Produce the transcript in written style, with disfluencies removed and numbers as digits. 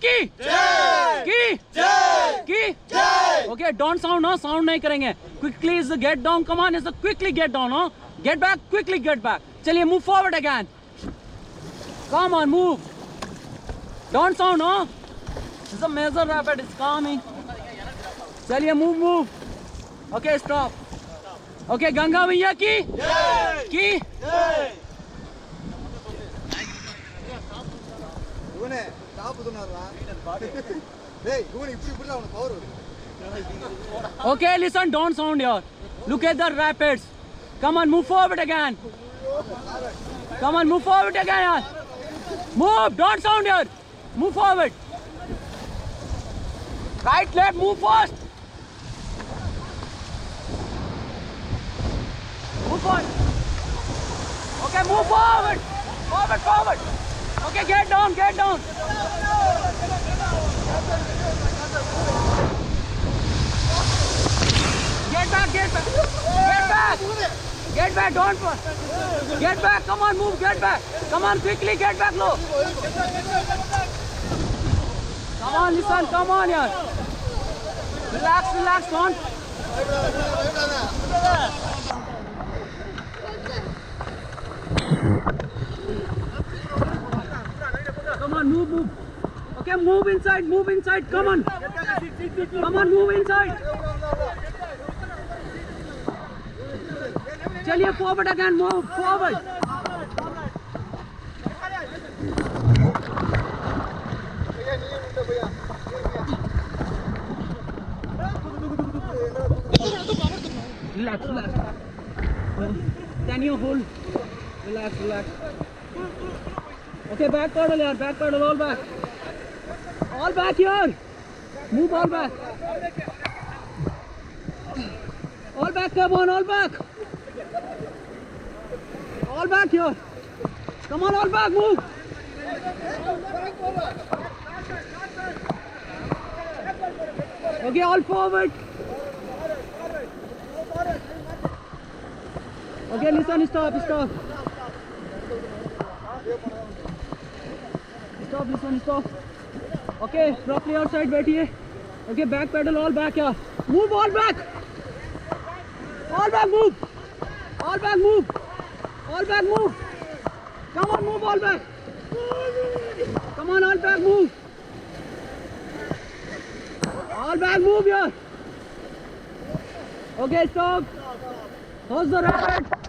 भैया की Okay, don't sound, no sound नहीं करेंगे. Quickly is get down. Come on, is quickly get down, no? Get back, quickly get back. चलिए move forward again. Come on, move. Don't sound, no? This is a major rapid. It's coming. चलिए move. Okay, stop. Okay, Ganga भैया की Okay, listen, don't sound here. Look at the rapids. Come on, move forward again. Come on, move forward again, yaar. Move, don't sound here. Move forward. Right, left, move fast. Move forward. Okay, move forward. Forward. Okay, get down. Get back. Don't. Get back. Come on, move. Get back. Come on, quickly. Get back, low. Come on, listen. Come on, yaar. Relax. Don't. Come on, move. Okay, move inside. Come on, move inside. चलिए forward again, move forward. Relax. Can you hold? Relax. Okay, back pedal, all back. All back here. Move all back. All back, come on, all back. All back here. Come on, all back, move. Okay, all forward. Okay, listen, stop. Stop, stop. Okay, properly outside, बैठिए. Okay, back pedal, all back here. Move all back. All back, move. All back, move. Come on, move all back. Come on, all back, move. All back, move here. Okay, stop. How's the rapid?